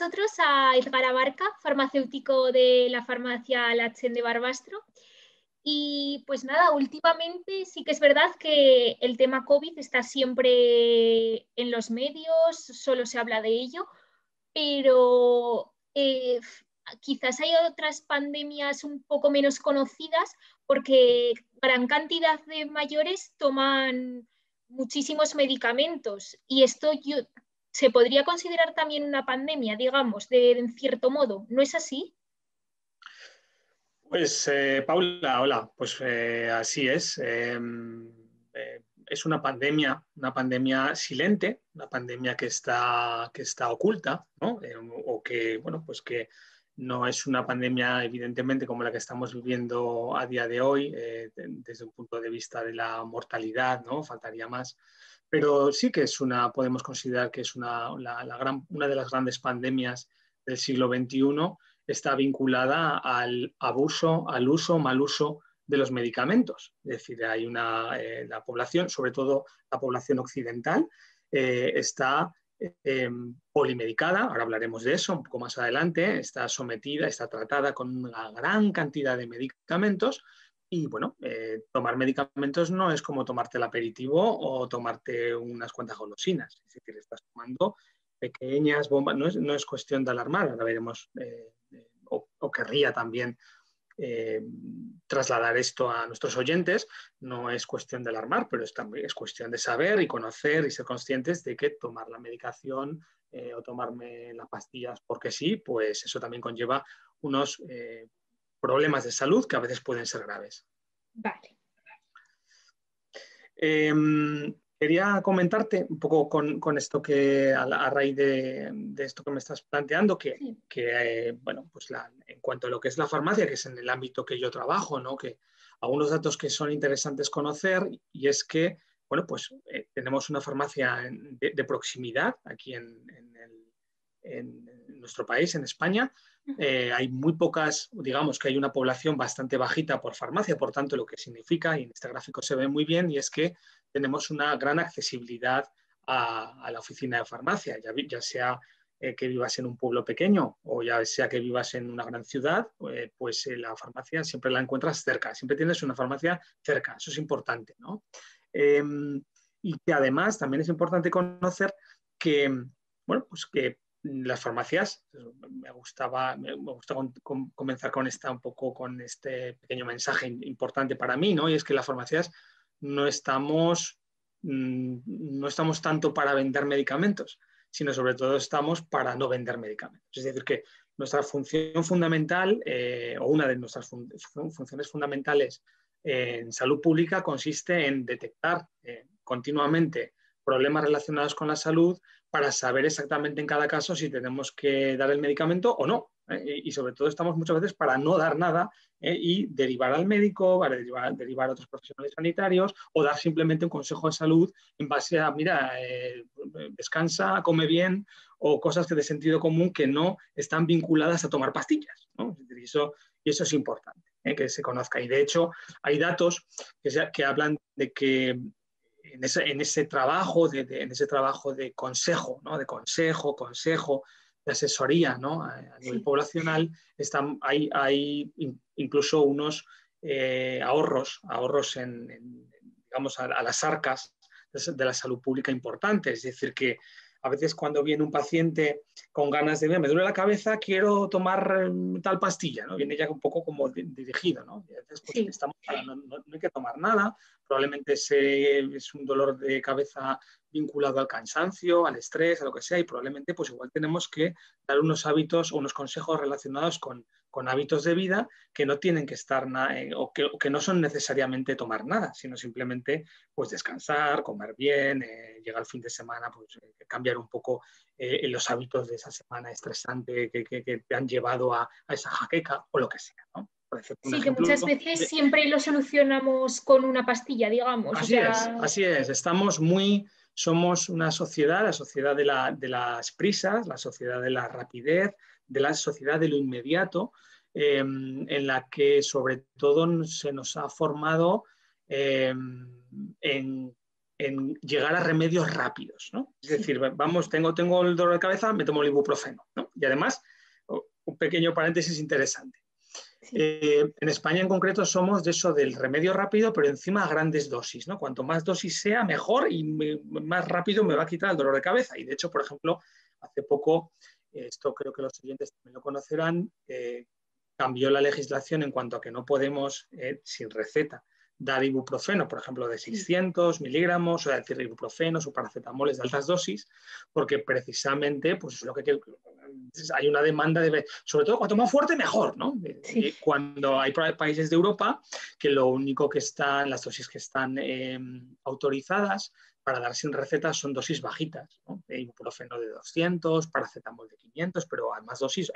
nosotros a Edgar Abarca, farmacéutico de la farmacia Latxen de Barbastro. Y pues nada, últimamente sí que es verdad que el tema COVID está siempre en los medios, solo se habla de ello, pero quizás hay otras pandemias un poco menos conocidas porque gran cantidad de mayores toman muchísimos medicamentos y se podría considerar también una pandemia, digamos, en cierto modo. ¿No es así? Pues Paula, hola, pues así es. Es una pandemia silente, una pandemia que está oculta, ¿no? O que, bueno, pues que no es una pandemia evidentemente como la que estamos viviendo a día de hoy, desde un punto de vista de la mortalidad, ¿no? Faltaría más. Pero sí que podemos considerar que es una de las grandes pandemias del siglo XXI. Está vinculada al abuso, al uso, mal uso de los medicamentos. Es decir, la población, sobre todo la población occidental, está polimedicada, ahora hablaremos de eso un poco más adelante, está sometida, está tratada con una gran cantidad de medicamentos y bueno, tomar medicamentos no es como tomarte el aperitivo o tomarte unas cuantas golosinas, es decir, estás tomando pequeñas bombas, no es cuestión de alarmar, ahora veremos, o querría también trasladar esto a nuestros oyentes, no es cuestión de alarmar, pero es cuestión de saber y conocer y ser conscientes de que tomar la medicación o tomarme las pastillas porque sí, pues eso también conlleva unos problemas de salud que a veces pueden ser graves. Vale. Quería comentarte un poco con esto que a raíz de esto que me estás planteando, Sí. bueno, pues en cuanto a lo que es la farmacia, que es en el ámbito que yo trabajo, ¿no? Que algunos datos que son interesantes conocer y es que, bueno, pues tenemos una farmacia de proximidad aquí en nuestro país, en España. Hay muy pocas, digamos que hay una población bastante bajita por farmacia, por tanto, lo que significa, y en este gráfico se ve muy bien, y es que tenemos una gran accesibilidad a la oficina de farmacia, ya sea que vivas en un pueblo pequeño o ya sea que vivas en una gran ciudad, pues la farmacia siempre la encuentras cerca, siempre tienes una farmacia cerca, eso es importante, ¿no? Y que además también es importante conocer que, bueno, pues que las farmacias, me gusta comenzar un poco con este pequeño mensaje importante para mí, ¿no? Y es que las farmacias no estamos, no estamos tanto para vender medicamentos, sino sobre todo estamos para no vender medicamentos. Es decir, que nuestra función fundamental o una de nuestras funciones fundamentales en salud pública consiste en detectar continuamente problemas relacionados con la salud para saber exactamente en cada caso si tenemos que dar el medicamento o no. Y sobre todo estamos muchas veces para no dar nada y derivar al médico, para derivar a otros profesionales sanitarios o dar simplemente un consejo de salud en base a, mira, descansa, come bien o cosas que de sentido común que no están vinculadas a tomar pastillas, ¿no? Y eso es importante, que se conozca. Y de hecho hay datos que hablan de que en ese trabajo de consejo, ¿no? De consejo, de asesoría, ¿no? A nivel Sí. poblacional, hay incluso unos ahorros digamos, a las arcas de la salud pública importantes. Es decir, que a veces cuando viene un paciente con ganas de, me duele la cabeza, quiero tomar tal pastilla, ¿no? Viene ya un poco como dirigido, ¿no? Y a veces pues, Sí. no hay que tomar nada, probablemente es un dolor de cabeza vinculado al cansancio, al estrés, a lo que sea, y probablemente pues igual tenemos que dar unos hábitos o unos consejos relacionados con hábitos de vida que no tienen que estar o que no son necesariamente tomar nada, sino simplemente pues descansar, comer bien, llegar al fin de semana, pues cambiar un poco los hábitos de esa semana estresante que te han llevado a esa jaqueca o lo que sea, ¿no? Por ejemplo, un Sí, que muchas ejemplo veces siempre lo solucionamos con una pastilla, digamos. O sea, así es. Somos una sociedad, la sociedad de las prisas, la sociedad de la rapidez, de la sociedad de lo inmediato, en la que sobre todo se nos ha formado en en llegar a remedios rápidos, ¿no? Es decir, vamos, tengo el dolor de cabeza, me tomo el ibuprofeno, ¿no? Y además, un pequeño paréntesis interesante. Sí. En España en concreto somos de eso del remedio rápido, pero encima a grandes dosis, ¿no? Cuanto más dosis sea, mejor y más rápido me va a quitar el dolor de cabeza. Y de hecho, por ejemplo, hace poco, esto creo que los oyentes también lo conocerán, cambió la legislación en cuanto a que no podemos, sin receta, dar ibuprofeno, por ejemplo, de 600 miligramos, o decir, ibuprofenos o paracetamoles de altas dosis, porque precisamente pues, es lo que hay una demanda de, sobre todo cuanto más fuerte, mejor, ¿no? Sí. Cuando hay países de Europa que lo único que están, las dosis que están autorizadas para dar sin receta son dosis bajitas, ¿no? De ibuprofeno de 200, paracetamol de 500, pero además dosis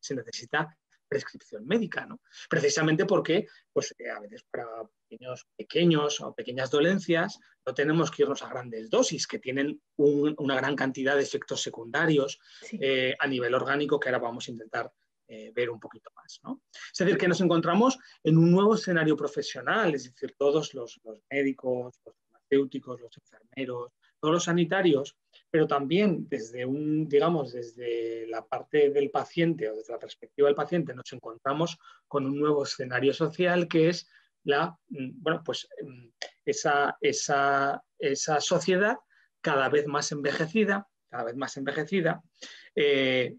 se necesita prescripción médica, ¿no? Precisamente porque pues, a veces para pequeños o pequeñas dolencias no tenemos que irnos a grandes dosis que tienen una gran cantidad de efectos secundarios a nivel orgánico que ahora vamos a intentar ver un poquito más, ¿no? Es decir, que nos encontramos en un nuevo escenario profesional, es decir, todos los médicos, los farmacéuticos, los enfermeros, todos los sanitarios, pero también desde la parte del paciente o desde la perspectiva del paciente nos encontramos con un nuevo escenario social que es esa sociedad cada vez más envejecida.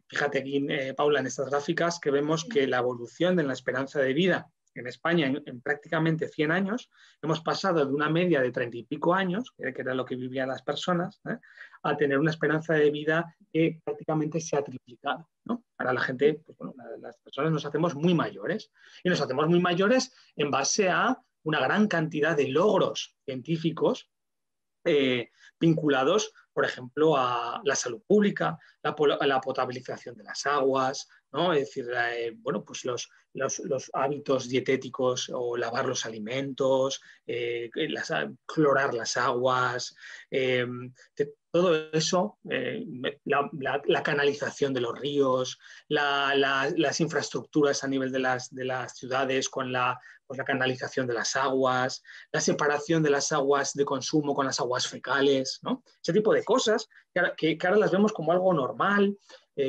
Fíjate aquí, Paula, en estas gráficas que vemos que la evolución de la esperanza de vida en España en prácticamente 100 años, hemos pasado de una media de 30 y pico años, que era lo que vivían las personas, a tener una esperanza de vida que prácticamente se ha triplicado, ¿no? Ahora la gente, pues, bueno, las personas nos hacemos muy mayores, y nos hacemos muy mayores en base a una gran cantidad de logros científicos vinculados, por ejemplo, a la salud pública, la potabilización de las aguas, ¿no? Es decir, pues los hábitos dietéticos o lavar los alimentos, clorar las aguas, todo eso, la canalización de los ríos, las infraestructuras a nivel de las ciudades con la canalización de las aguas, la separación de las aguas de consumo con las aguas fecales, ¿no? Ese tipo de cosas que ahora las vemos como algo normal,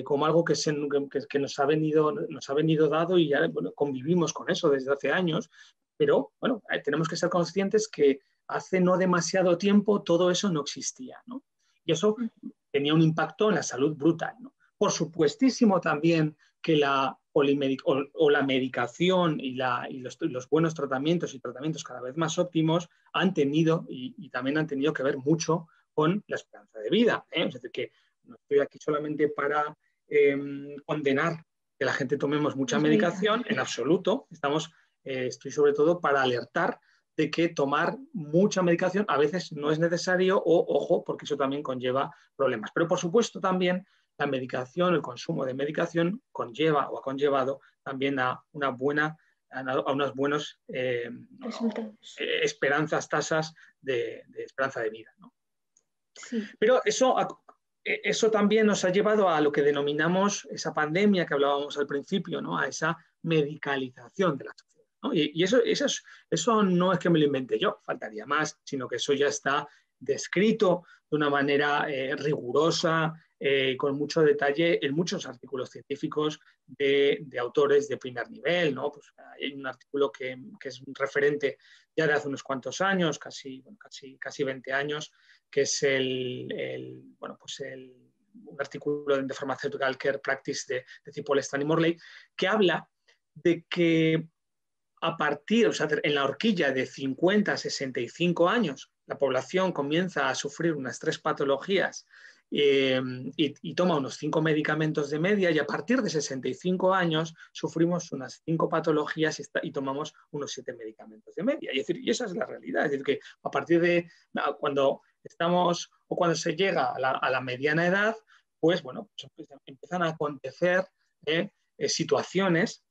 como algo que nos ha venido dado y ya, bueno, convivimos con eso desde hace años, pero bueno, tenemos que ser conscientes que hace no demasiado tiempo todo eso no existía, ¿no? Y eso tenía un impacto en la salud brutal, ¿no? Por supuestísimo también que la medicación y los buenos tratamientos y tratamientos cada vez más óptimos han tenido y también han tenido que ver mucho con la esperanza de vida, ¿eh? Es decir, que no estoy aquí solamente para condenar que la gente tomemos mucha medicación, en absoluto. Estoy sobre todo para alertar de que tomar mucha medicación a veces no es necesario o, ojo, porque eso también conlleva problemas. Pero, por supuesto, también la medicación, el consumo de medicación conlleva o ha conllevado también a unas buenas tasas de esperanza de vida, ¿no? Sí. Pero eso también nos ha llevado a lo que denominamos esa pandemia que hablábamos al principio, ¿no? A esa medicalización de la sociedad, ¿no? Y eso no es que me lo inventé yo, faltaría más, sino que eso ya está descrito de una manera rigurosa, con mucho detalle en muchos artículos científicos de autores de primer nivel, ¿no? Pues hay un artículo que es un referente ya de hace unos cuantos años, casi 20 años, que es un artículo de Pharmaceutical Care Practice de Cipolestán y Morley, que habla de que a partir, o sea, en la horquilla de 50 a 65 años, la población comienza a sufrir unas 3 patologías y toma unos 5 medicamentos de media, y a partir de 65 años sufrimos unas 5 patologías y tomamos unos 7 medicamentos de media. Y esa es la realidad. Es decir, que a partir de cuando se llega a la mediana edad, pues bueno, pues empiezan a acontecer situaciones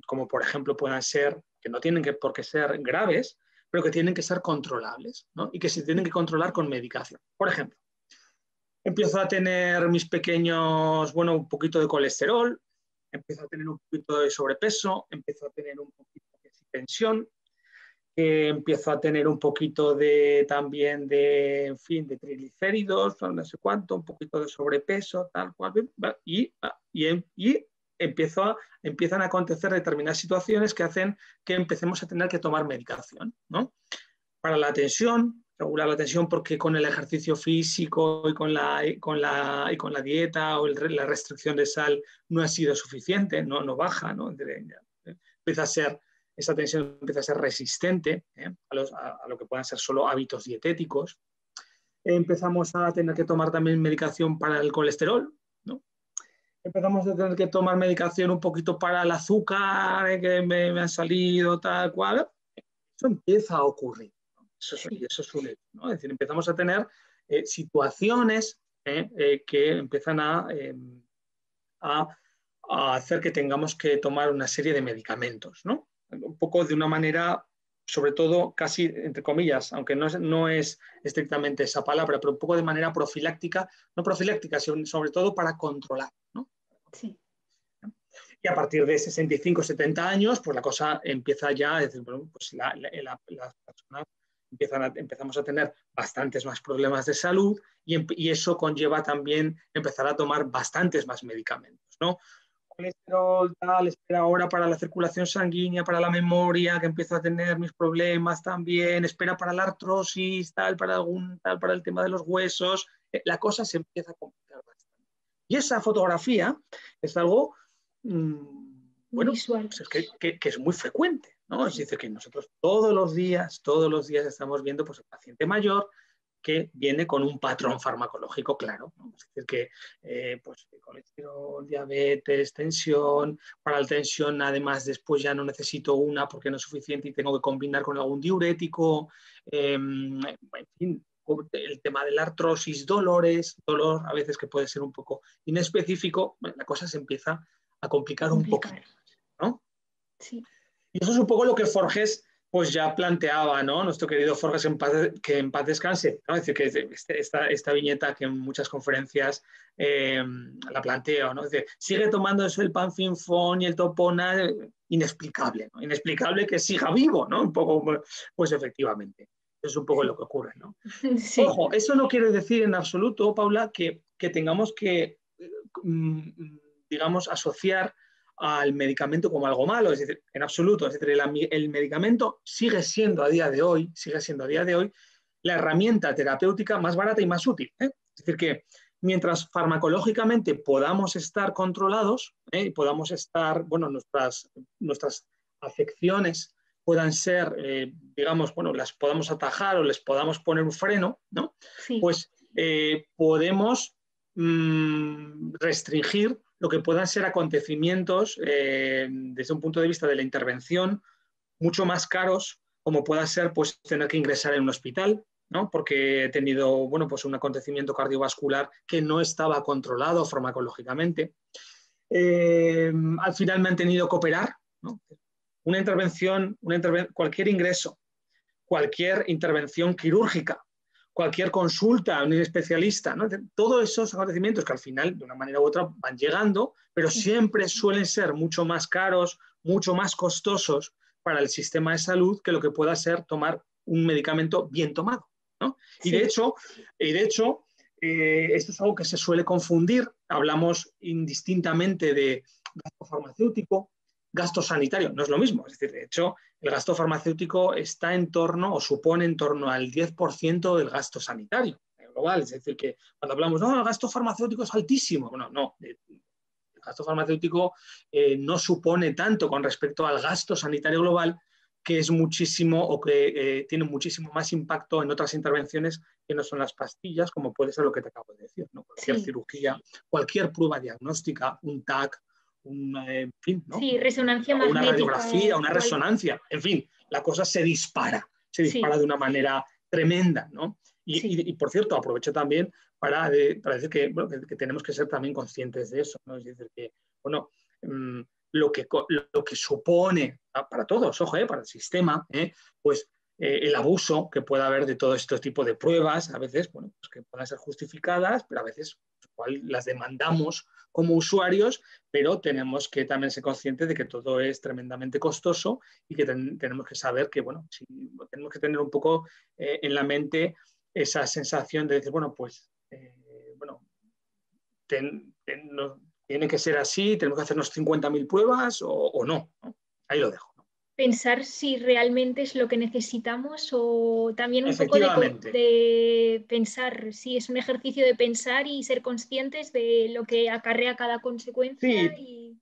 como por ejemplo puedan ser, que no tienen por qué ser graves, pero que tienen que ser controlables, ¿no? Y que se tienen que controlar con medicación. Por ejemplo, empiezo a tener un poquito de colesterol, empiezo a tener un poquito de sobrepeso, empiezo a tener un poquito de tensión, que empiezo a tener un poquito también de, en fin, de triglicéridos, no sé cuánto, un poquito de sobrepeso, tal cual, y empiezan a acontecer determinadas situaciones que hacen que empecemos a tener que tomar medicación, ¿no? Para la tensión, regular la tensión, porque con el ejercicio físico y con la dieta o la restricción de sal no ha sido suficiente, no baja, ¿no? Esa tensión empieza a ser resistente a lo que puedan ser solo hábitos dietéticos. Empezamos a tener que tomar también medicación para el colesterol, ¿no? Empezamos a tener que tomar medicación un poquito para el azúcar que me ha salido, tal cual. Eso empieza a ocurrir, ¿no? Eso es un hecho, ¿no? Es decir, empezamos a tener situaciones que empiezan a hacer que tengamos que tomar una serie de medicamentos, ¿no? Un poco de una manera, sobre todo casi, entre comillas, aunque no es estrictamente esa palabra, pero un poco de manera profiláctica, no profiláctica, sino sobre todo para controlar, ¿no? Sí. Y a partir de 65, 70 años, pues la cosa empieza ya, es decir, bueno, pues las personas empezamos a tener bastantes más problemas de salud y eso conlleva también empezar a tomar bastantes más medicamentos, ¿no? Colesterol, tal, espera ahora para la circulación sanguínea, para la memoria, que empiezo a tener mis problemas también, espera para la artrosis, tal, para el tema de los huesos, la cosa se empieza a complicar bastante. Y esa fotografía es algo, bueno, visual. Pues que es muy frecuente, ¿no? Es decir, que nosotros todos los días estamos viendo pues, el paciente mayor que viene con un patrón farmacológico claro, ¿no? Es decir, que pues, colesterol, diabetes, tensión, para la tensión además después ya no necesito una porque no es suficiente y tengo que combinar con algún diurético, en fin, el tema de la artrosis, dolor a veces que puede ser un poco inespecífico, la cosa se empieza a complicar un poquito, ¿no? Sí. Y eso es un poco lo que Forges pues ya planteaba, ¿no? Nuestro querido Forges que en paz descanse, ¿no? Es decir, que esta viñeta que en muchas conferencias la planteo, ¿no? Es decir, sigue tomando eso el panfinfón y el topona, inexplicable, ¿no? Inexplicable que siga vivo, ¿no? Un poco, pues efectivamente, es un poco lo que ocurre, ¿no? Sí. Ojo, eso no quiere decir en absoluto, Paula, que tengamos que, digamos, asociar al medicamento como algo malo, es decir, en absoluto, es decir, el medicamento sigue siendo a día de hoy la herramienta terapéutica más barata y más útil, ¿eh? Es decir, que mientras farmacológicamente podamos estar controlados, podamos estar, bueno, nuestras afecciones puedan ser, digamos, bueno, las podamos atajar o les podamos poner un freno, ¿no? Sí. Pues podemos restringir lo que puedan ser acontecimientos desde un punto de vista de la intervención mucho más caros, como pueda ser pues, tener que ingresar en un hospital, ¿no? Porque he tenido bueno, pues un acontecimiento cardiovascular que no estaba controlado farmacológicamente. Al final me han tenido que operar, ¿no? Una intervención, cualquier ingreso, cualquier intervención quirúrgica, cualquier consulta a un especialista, ¿no? Todos esos acontecimientos que al final, de una manera u otra, van llegando, pero siempre suelen ser mucho más caros, mucho más costosos para el sistema de salud que lo que pueda ser tomar un medicamento bien tomado, ¿no? Sí. Y de hecho esto es algo que se suele confundir. Hablamos indistintamente de gasto farmacéutico, gasto sanitario, no es lo mismo. Es decir, de hecho, el gasto farmacéutico está en torno o supone en torno al 10% del gasto sanitario global. Es decir, que cuando hablamos, no, el gasto farmacéutico es altísimo. Bueno, no, el gasto farmacéutico no supone tanto con respecto al gasto sanitario global, que es muchísimo o que tiene muchísimo más impacto en otras intervenciones que no son las pastillas, como puede ser lo que te acabo de decir, ¿no? Cualquier cirugía, cualquier prueba diagnóstica, un TAC, en fin, ¿no? Sí, resonancia magnética. Una radiografía, una resonancia, en fin, la cosa se dispara de una manera tremenda, ¿no? Y por cierto, aprovecho también para decir que, bueno, que tenemos que ser también conscientes de eso, ¿no? Es decir, que, bueno, lo que supone para todos, ojo, para el sistema, pues el abuso que pueda haber de todo este tipo de pruebas, a veces, bueno, pues que puedan ser justificadas, pero a veces igual las demandamos como usuarios, pero tenemos que también ser conscientes de que todo es tremendamente costoso y que tenemos que saber que, bueno, si, tenemos que tener un poco en la mente esa sensación de decir, bueno, pues, bueno, tiene que ser así, tenemos que hacernos 50.000 pruebas o no, ¿no? Ahí lo dejo. Pensar si realmente es lo que necesitamos o también un poco Efectivamente. de pensar, si es un ejercicio de pensar y ser conscientes de lo que acarrea cada consecuencia. Sí, Y...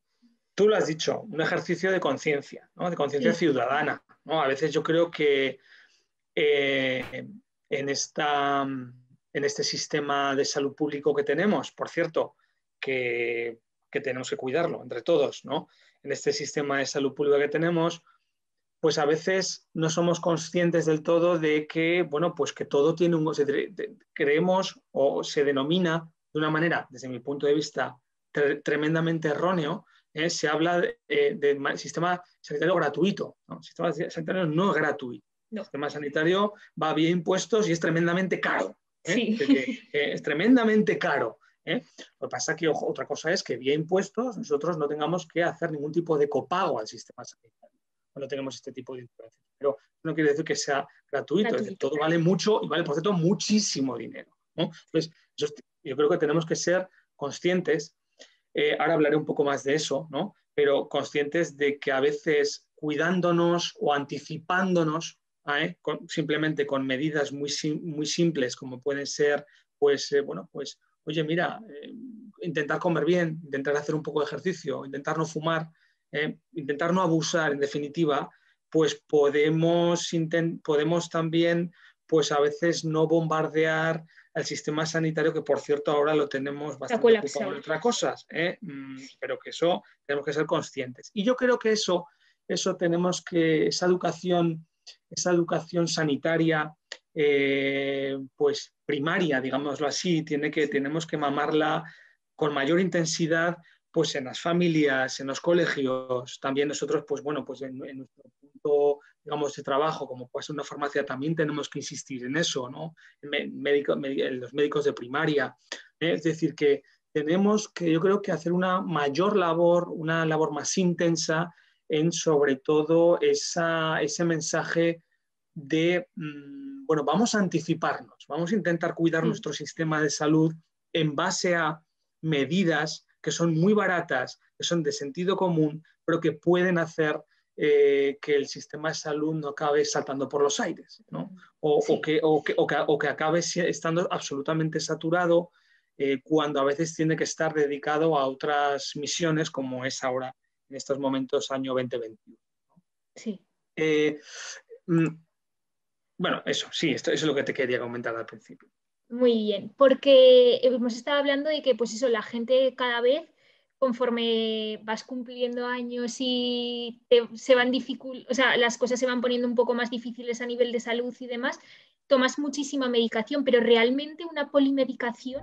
tú lo has dicho, un ejercicio de conciencia, ¿no? De conciencia Sí, ciudadana, ¿no? A veces yo creo que eh, en este sistema de salud público que tenemos, por cierto, que tenemos que cuidarlo entre todos, ¿no? En este sistema de salud pública que tenemos, pues a veces no somos conscientes del todo de que, bueno, pues que todo tiene creemos o se denomina de una manera, desde mi punto de vista, tremendamente erróneo. Se habla de sistema sanitario gratuito, ¿no? El sistema sanitario no es gratuito. El no, sistema sanitario va vía impuestos y es tremendamente caro. sí. Es tremendamente caro. Lo que pasa es que otra cosa es que vía impuestos nosotros no tengamos que hacer ningún tipo de copago al sistema sanitario cuando tenemos este tipo de intervenciones. Pero no quiere decir que sea gratuito, es decir, todo vale mucho y vale, por cierto, muchísimo dinero, ¿no? Entonces, yo creo que tenemos que ser conscientes, ahora hablaré un poco más de eso, ¿no? Pero conscientes de que a veces cuidándonos o anticipándonos, simplemente con medidas muy simples como pueden ser, pues, bueno, pues, oye, mira, intentar comer bien, intentar hacer un poco de ejercicio, intentar no fumar, intentar no abusar, en definitiva, pues podemos también, pues a veces no bombardear al sistema sanitario, que por cierto ahora lo tenemos bastante ocupado en otras cosas, pero que eso tenemos que ser conscientes. Y yo creo que eso tenemos que, esa educación sanitaria, pues primaria, digámoslo así, tenemos que mamarla con mayor intensidad, pues en las familias, en los colegios, también nosotros, pues bueno, pues en nuestro punto, digamos, de trabajo, como puede ser una farmacia, también tenemos que insistir en eso, ¿no? En los médicos de primaria. Es decir, que tenemos que, yo creo que hacer una mayor labor, una labor más intensa en sobre todo ese mensaje de, bueno, vamos a anticiparnos, vamos a intentar cuidar nuestro sistema de salud en base a medidas que son muy baratas, que son de sentido común, pero que pueden hacer que el sistema de salud no acabe saltando por los aires, ¿no? O que acabe estando absolutamente saturado cuando a veces tiene que estar dedicado a otras misiones, como es ahora, en estos momentos, año 2021. Sí. Bueno, eso, sí, eso es lo que te quería comentar al principio. Muy bien, porque hemos estado hablando de que, pues eso, la gente cada vez, conforme vas cumpliendo años y se van o sea, las cosas se van poniendo un poco más difíciles a nivel de salud y demás, tomas muchísima medicación, pero realmente una polimedicación